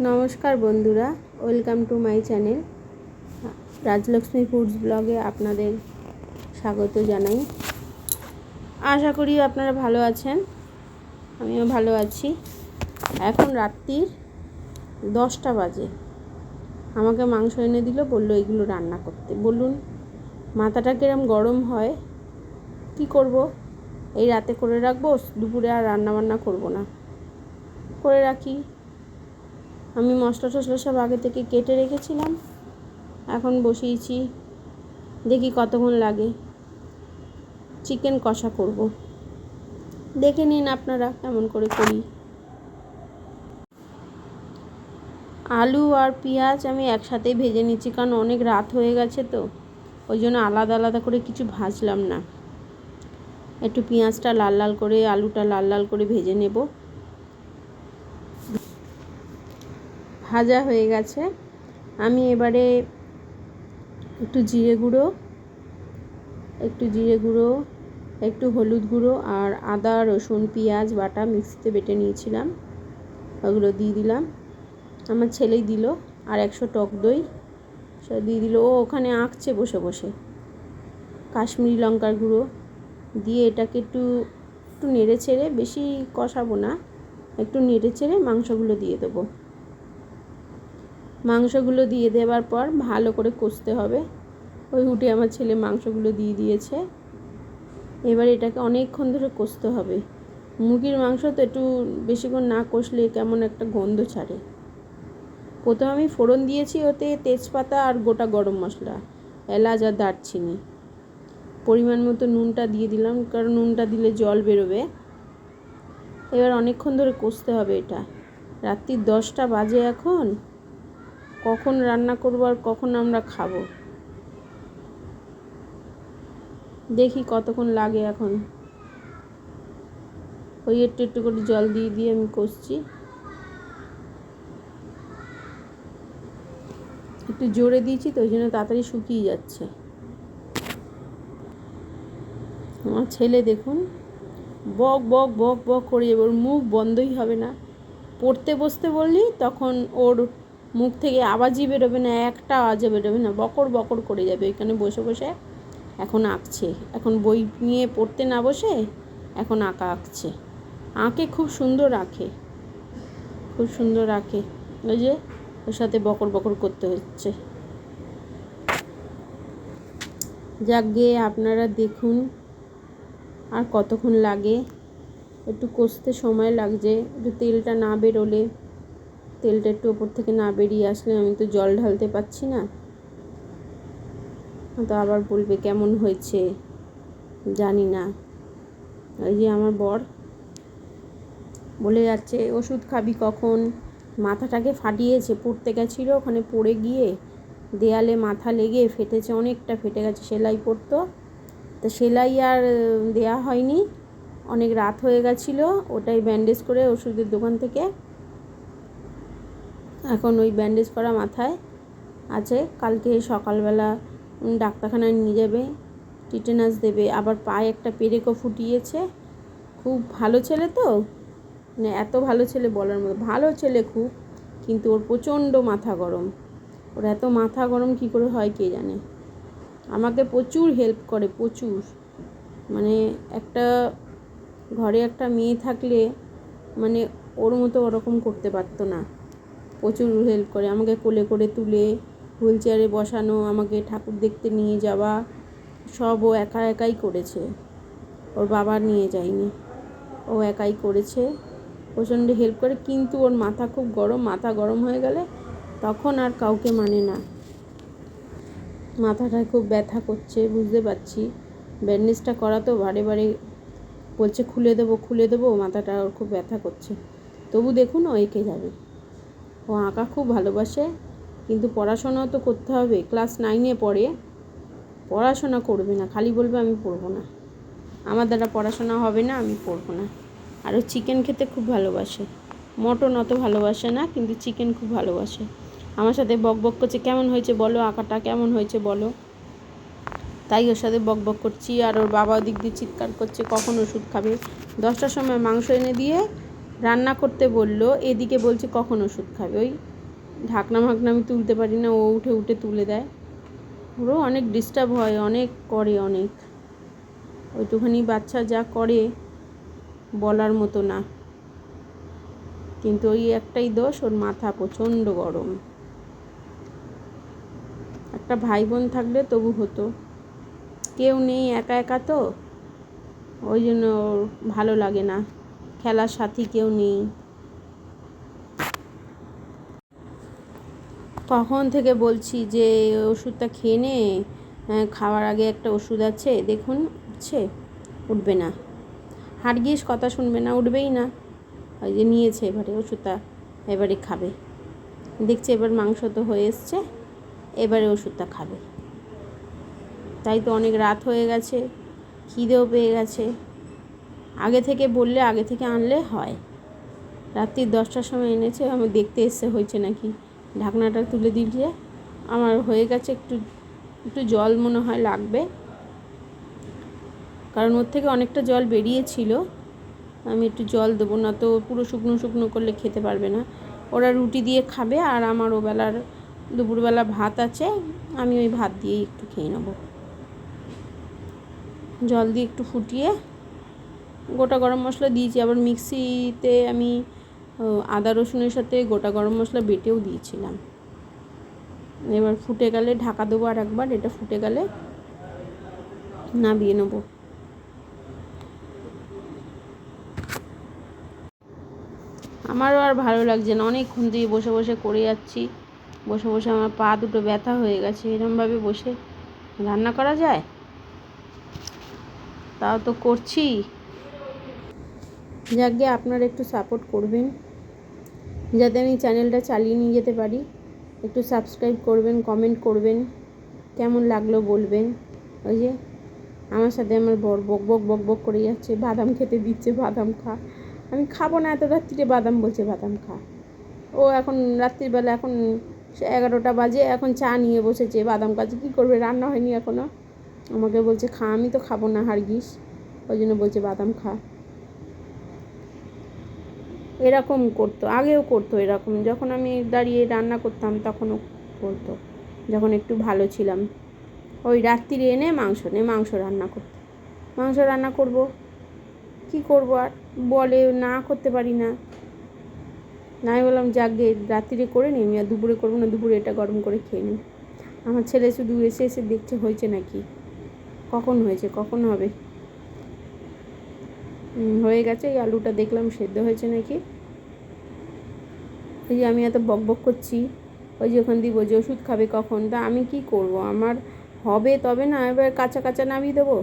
নমস্কার বন্ধুরা, welcome to my channel Rajlakshmi foods ব্লগে আপনাদের স্বাগত জানাই। আশা করি আপনারা ভালো আছেন, আমিও ভালো আছি। এখন রাত্রির 10টা বাজে। আমাকে মাংস এনে দিল, বললো এগুলো রান্না করতে। বলুন মাথাটা কিরম গরম হয়, কি করব? এই রাতে করে রাখবো, দুপুরে আর রান্নাবান্না করব না, করে রাখি। আমি মশলা টশলা সব আগে থেকে কেটে রেখেছিলাম, এখন বসিয়েছি, দেখি কতক্ষণ লাগে। চিকেন কষা করব, দেখে নিন আপনারা কেমন করে করি। আলু আর পেঁয়াজ আমি একসাথেই ভেজে নিচ্ছি, কারণ অনেক রাত হয়ে গেছে তো, ওই জন্য আলাদা আলাদা করে কিছু ভাজলাম না। একটু পেঁয়াজটা লাল লাল করে, আলুটা লাল লাল করে ভেজে নেব। ভাজা হয়ে গেছে। আমি এবারে একটু জিরে গুঁড়ো, একটু হলুদ গুঁড়ো আর আদা রসুন পেঁয়াজ বাটা মিক্সিতে বেটে নিয়েছিলাম, ওগুলো দিয়ে দিলাম। আমার ছেলেই দিল। আর 100 টক দই সব দিয়ে দিল। ও ওখানে আঁকছে বসে বসে। কাশ্মীরি লঙ্কার গুঁড়ো দিয়ে এটাকে একটু নেড়ে ছেড়ে, বেশি কষাবো না, একটু নেড়ে ছেড়ে মাংসগুলো দিয়ে দেবো। মাংসগুলো দিয়ে দেওয়ার পর ভালো করে কষতে হবে। ওই উঠে আমার ছেলে মাংসগুলো দিয়ে দিয়েছে। এবার এটাকে অনেকক্ষণ ধরে কষতে হবে। মুরগির মাংস তো একটু বেশিক্ষণ না কষলে কেমন একটা গন্ধ ছাড়ে। প্রথমে আমি ফোড়ন দিয়েছি, ওতে তেজপাতা আর গোটা গরম মশলা, এলাচ আর দারচিনি। পরিমাণ মতো নুনটা দিয়ে দিলাম, কারণ নুনটা দিলে জল বেরোবে। এবার অনেকক্ষণ ধরে কষতে হবে এটা। রাত্রি 10টা বাজে এখন, কখন রান্না করবো আর কখন আমরা খাবো, দেখি কতক্ষণ লাগে এখন। ওই একটু একটু করে জল দিয়ে দিয়ে আমি কষছি। একটু জোরে দিয়েছি তো, ওই জন্য তাড়াতাড়ি শুকিয়ে যাচ্ছে। আমার ছেলে দেখুন বক বক বক বক করে যাবে, ওর মুখ বন্ধই হবে না। পড়তে বসতে বললি তখন ওর মুখ থেকে আওয়াজই বেরোবে না, একটা আওয়াজও বেরোবে না, বকর বকর করে যাবে। ওইখানে বসে বসে এখন আঁকছে। এখন বই নিয়ে পড়তে না বসে এখন আঁকছে। খুব সুন্দর আঁকে, খুব সুন্দর আঁকে। ওই যে ওর সাথে বকর বকর করতে হচ্ছে। যাক গিয়ে আপনারা দেখুন আর কতক্ষণ লাগে। একটু কষতে সময় লাগছে। একটু তেলটা না বেরোলে, তেলটা একটু ওপর থেকে না বেরিয়ে আসলে আমি তো জল ঢালতে পারছি না, তো আবার বলবে কেমন হয়েছে জানি না। ওই যে আমার বর বলে যাচ্ছে ওষুধ খাবি কখন, মাথাটাকে ফাটিয়েছে, পড়তে গেছিলো, ওখানে পড়ে গিয়ে দেয়ালে মাথা লেগে ফেটেছে, অনেকটা ফেটে গেছে। সেলাই পড়তো তো, সেলাই আর দেয়া হয়নি, অনেক রাত হয়ে গেছিলো। ওটাই ব্যান্ডেজ করে ওষুধের দোকান থেকে, এখন ওই ব্যান্ডেজ করা মাথায় আছে। কালকে সকালবেলা ডাক্তারখানায় নিয়ে যাবে, টিটেনাস দেবে। আবার পায়ে একটা পেরেকও ফুটিয়েছে। খুব ভালো ছেলে তো, মানে এত ভালো ছেলে বলার মতো ভালো ছেলে খুব, কিন্তু ওর প্রচণ্ড মাথা গরম। ওর এত মাথা গরম কী করে হয় কে জানে। আমাকে প্রচুর হেল্প করে, প্রচুর। মানে একটা ঘরে একটা মেয়ে থাকলে মানে ওর মতো ওরকম করতে পারতো না। প্রচুর হেল্প করে, আমাকে কোলে করে তুলে হুইল চেয়ারে বসানো, আমাকে ঠাকুর দেখতে নিয়ে যাওয়া, সব ও একা একাই করেছে। ওর বাবা নিয়ে যায়নি, ও একাই করেছে। প্রচণ্ড হেল্প করে, কিন্তু ওর মাথা খুব গরম। মাথা গরম হয়ে গেলে তখন আর কাউকে মানে না। মাথাটায় খুব ব্যথা করছে, বুঝতে পারছি। ব্যান্ডেজটা করা তো বারে বারে বলছে খুলে দেবো, মাথাটা ওর খুব ব্যথা করছে। তবু দেখুন ও এঁকে যাবে। ও আঁকা খুব ভালোবাসে, কিন্তু পড়াশোনাও তো করতে হবে। ক্লাস 9-এ পড়ে, পড়াশোনা করবে না, খালি বলবে আমি পড়বো না, আমার দ্বারা পড়াশোনা হবে না, আমি পড়বো না। আর ও চিকেন খেতে খুব ভালোবাসে। মটন অত ভালোবাসে না, কিন্তু চিকেন খুব ভালোবাসে। আমার সাথে বক বক করছে, কেমন হয়েছে বলো, আঁকাটা কেমন হয়েছে বলো। তাই ওর সাথে বক বক করছি। আর ওর বাবা দিক দিয়ে চিৎকার করছে কখন ওষুধ খাবে। 10টার সময় মাংস এনে দিয়ে রান্না করতে বললো, এদিকে বলছে কখন ওষুধ খাবে। ওই ঢাকনা ফাকনা আমি তুলতে পারি না, ও উঠে উঠে তুলে দেয়। ওরও অনেক ডিস্টার্ব হয়, অনেক করে, অনেক। ওইটুখানি বাচ্চা যা করে বলার মতো না। কিন্তু ওই একটাই দোষ, ওর মাথা প্রচণ্ড গরম। একটা ভাই বোন থাকলে তবু হতো, কেউ নেই, একা একা তো, ওই জন্য ওর ভালো লাগে না, খেলার সাথী কেউ নেই। কখন থেকে বলছি যে ওষুধটা খেয়ে নে, খাওয়ার আগে একটা ওষুধ আছে, দেখুন উঠছে, উঠবে না। হারগিস কথা শুনবে না, উঠবেই না। ওই যে নিয়েছে এবারে ওষুধটা, এবারে খাবে। দেখছে এবার মাংস তো হয়ে এসছে, এবারে ওষুধটা খাবে। তাই তো অনেক রাত হয়ে গেছে, খিদেও পেয়ে গেছে। আগে থেকে বললে, আগে থেকে আনলে হয়। রাত্রি 10টার সময় এনেছে, আমি দেখতে এসছে হয়েছে নাকি। ঢাকনাটা তুলে দিলে আমার হয়ে গেছে। একটু একটু জল মনে হয় লাগবে, কারণ ওর থেকে অনেকটা জল বেরিয়েছিল। আমি একটু জল দেবো, না তো পুরো শুকনো শুকনো করলে খেতে পারবে না। ওরা রুটি দিয়ে খাবে, আর আমার ওবেলার দুপুরবেলা ভাত আছে, আমি ওই ভাত দিয়েই একটু খেয়ে নেবো। জল দিয়ে একটু ফুটিয়ে গোটা গরম মশলা দিয়েছি, আবার মিক্সিতে আমি আদা রসুনের সাথে গোটা গরম মশলা বেটেও দিয়েছিলাম। এবার ফুটে গেলে ঢাকা দেবো, আর একবার এটা ফুটে গেলে নামিয়ে নেবো। আমারও আর ভালো লাগছে না, অনেকক্ষণ দিয়ে বসে বসে করে যাচ্ছি, বসে বসে আমার পা দুটো ব্যথা হয়ে গেছে। এরমভাবে বসে রান্না করা যায়? তাও তো করছি। যাকে আপনারা একটু সাপোর্ট করবেন, যাতে আমি চ্যানেলটা চালিয়ে নিয়ে যেতে পারি। একটু সাবস্ক্রাইব করবেন, কমেন্ট করবেন, কেমন লাগলো বলবেন। ওই যে আমার সাথে আমার বর বক বক বক বক করে যাচ্ছে, বাদাম খেতে দিচ্ছে, বাদাম খা। আমি খাবো না, এত রাত্রিরে বাদাম বলছে বাদাম খা। ও এখন রাত্রিবেলা, এখন 11টা বাজে, এখন চা নিয়ে বসেছে, বাদাম খাচ্ছে। কী করবে, রান্না হয়নি এখনও। আমাকে বলছে খা, আমি তো খাবো না হারগিস, ওই জন্য বলছে বাদাম খা। এরকম করতো, আগেও করতো এরকম, যখন আমি দাঁড়িয়ে রান্না করতাম তখনও করতো, যখন একটু ভালো ছিলাম। ওই রাত্রিরে এনে মাংস রান্না করতো। মাংস রান্না করব, কি করব, আর বলে না করতে পারি না। আমি বললাম যাকে রাত্রিরে করে নিই, আমি আর দুপুরে করবো না, দুপুরে এটা গরম করে খেয়ে নিই। আমার ছেলে শুধু এসে এসে দেখছে হয়েছে নাকি, কখন হয়েছে, কখন হবে। হয়ে গেছে। এই আলুটা দেখলাম সেদ্ধ হয়েছে নাকি। এই যে আমি এত বক বক করছি, ওই যে ওখান দিয়ে বলছে ওষুধ খাবে কখন, তা আমি কি করব, আমার হবে তবে না, এবার কাঁচা কাঁচা নামিয়ে দেবো।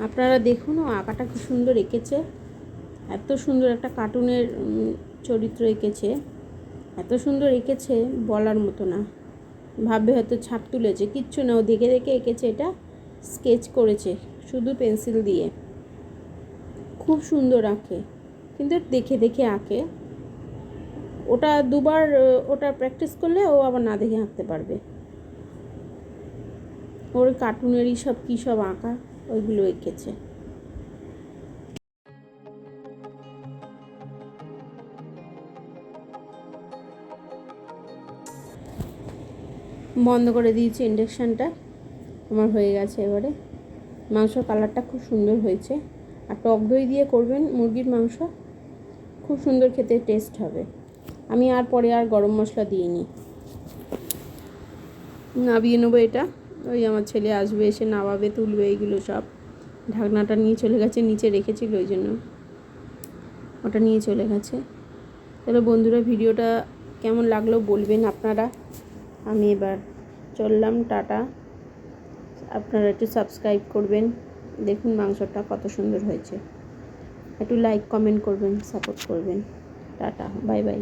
আপনারা দেখুন, ও আঁকাটা খুব সুন্দর এঁকেছে, এত সুন্দর একটা কার্টুনের চরিত্র এঁকেছে, এত সুন্দর এঁকেছে বলার মতো না। ভাববে হয়তো ছাপ তুলেছে, কিচ্ছু না, ও দেখে দেখে এঁকেছে। এটা স্কেচ করেছে শুধু পেন্সিল দিয়ে, খুব সুন্দর আঁকে, কিন্তু দেখে দেখে আঁকে। ওটা দুবার ওটা প্র্যাকটিস করলে ও আবার না দেখে আঁকতে পারবে। ওর কার্টুনেরই সব কী সব আঁকা, ওইগুলো এঁকেছে। বন্ধ করে দিয়েছি ইন্ডাকশানটা, আমার হয়ে গেছে। এবারে মাংস কালারটা খুব সুন্দর হয়েছে, আর টক দই দিয়ে করবেন মুরগির মাংস, খুব সুন্দর খেতে টেস্ট হবে। আমি আর পরে আর গরম মশলা দিইনি, নাবিয়ে নেবো এটা। ওই আমার ছেলে আসবে, এসে নামাবে, তুলবে, এইগুলো সব। ঢাকনাটা নিয়ে চলে গেছে, নিচে রেখেছিল ওই জন্য ওটা নিয়ে চলে গেছে। তাহলে বন্ধুরা, ভিডিওটা কেমন লাগলো বলবেন আপনারা। আমি এবার চললাম, টাটা। আপনারা একটু সাবস্ক্রাইব করবেন, দেখুন মাংসটা কত সুন্দর হয়েছে। একটু লাইক কমেন্ট করবেন, সাপোর্ট করবেন। Tata, bye bye.